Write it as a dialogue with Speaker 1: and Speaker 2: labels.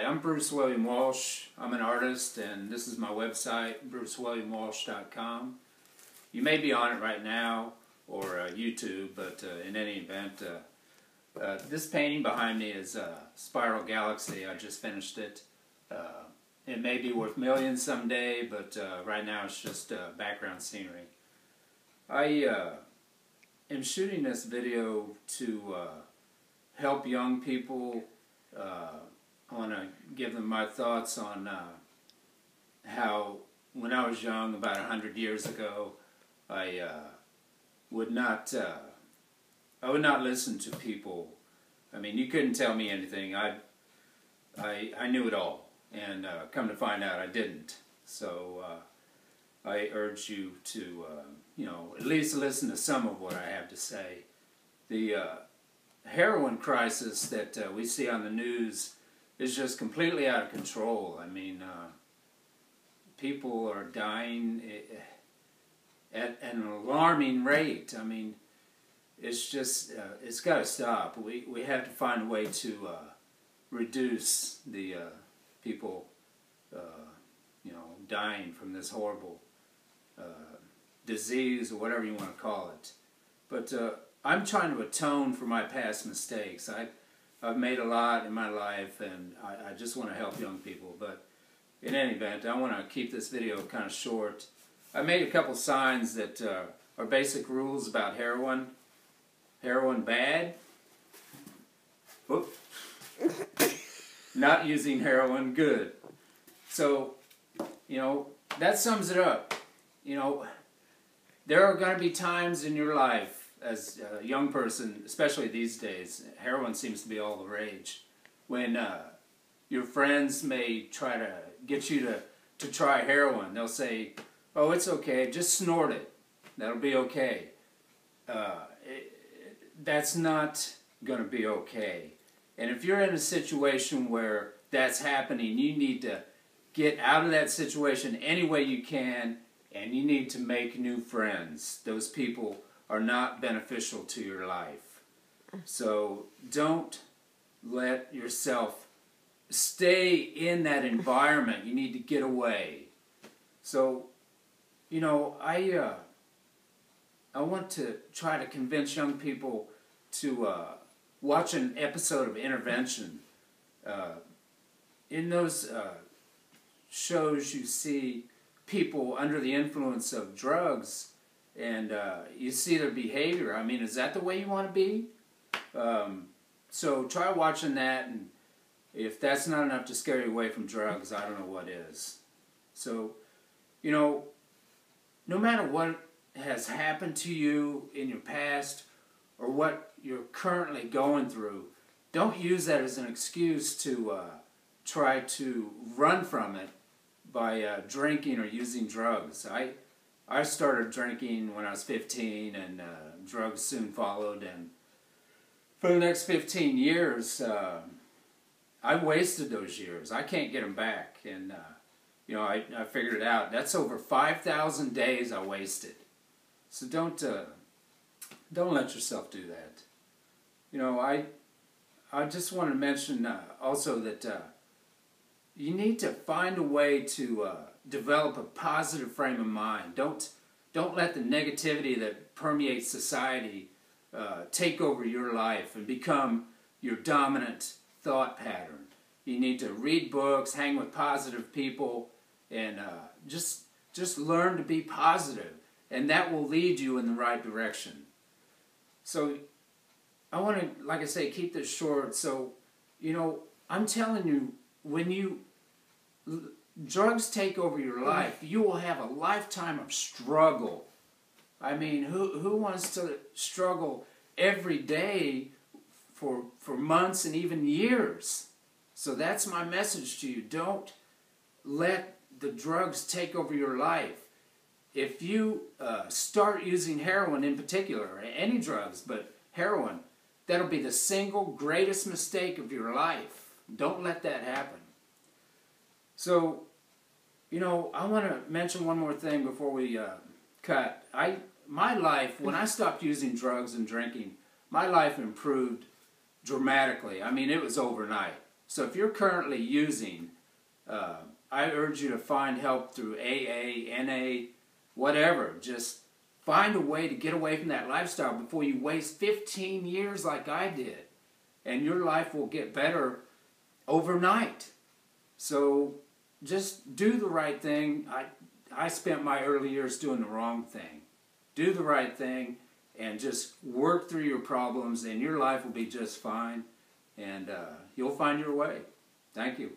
Speaker 1: I'm Bruce William Walsh. I'm an artist, and this is my website, brucewilliamwalsh.com. You may be on it right now, or YouTube, but in any event, this painting behind me is Spiral Galaxy. I just finished it. It may be worth millions someday, but right now it's just background scenery. I am shooting this video to help young people. I want to give them my thoughts on how, when I was young, about 100 years ago, I would not listen to people. I mean, you couldn't tell me anything. I knew it all, and come to find out, I didn't. So I urge you to, at least listen to some of what I have to say. The heroin crisis that we see on the news is just completely out of control. I mean, people are dying at an alarming rate. I mean, it's just, it's got to stop. We have to find a way to reduce the people, dying from this horrible disease, or whatever you want to call it. But I'm trying to atone for my past mistakes. I've made a lot in my life, and I just want to help young people. But in any event, I want to keep this video kind of short. I made a couple signs that are basic rules about heroin. Heroin bad. Whoop. Not using heroin good. So, that sums it up. There are going to be times in your life, as a young person, especially these days, heroin seems to be all the rage, when your friends may try to get you to try heroin. They'll say, oh, it's okay, just snort it. That'll be okay. That's not going to be okay. And if you're in a situation where that's happening, you need to get out of that situation any way you can, and you need to make new friends. Those people are not beneficial to your life. So don't let yourself stay in that environment. You need to get away. So, I want to try to convince young people to watch an episode of Intervention. In those shows, you see people under the influence of drugs, and you see their behavior. I mean, is that the way you want to be? So try watching that, and if that's not enough to scare you away from drugs, I don't know what is. So, no matter what has happened to you in your past, or what you're currently going through, don't use that as an excuse to try to run from it by drinking or using drugs. I started drinking when I was 15, and drugs soon followed, and for the next 15 years, I wasted those years. I can't get them back, and I figured it out. That's over 5,000 days I wasted. So don't let yourself do that. I just want to mention also that you need to find a way to develop a positive frame of mind. Don't let the negativity that permeates society take over your life and become your dominant thought pattern. You need to read books, hang with positive people, and just learn to be positive, and that will lead you in the right direction. So I want to, like I say, keep this short. So, I'm telling you, when drugs take over your life, you will have a lifetime of struggle. I mean, who wants to struggle every day for months and even years? So that's my message to you. Don't let the drugs take over your life. If you start using heroin in particular, or any drugs, but heroin, that'll be the single greatest mistake of your life. Don't let that happen. So, I want to mention one more thing before we cut. My life, when I stopped using drugs and drinking, my life improved dramatically. I mean, it was overnight. So if you're currently using, I urge you to find help through AA, NA, whatever. Just find a way to get away from that lifestyle before you waste 15 years like I did. And your life will get better overnight. So just do the right thing. I spent my early years doing the wrong thing. Do the right thing and just work through your problems, and your life will be just fine. And you'll find your way. Thank you.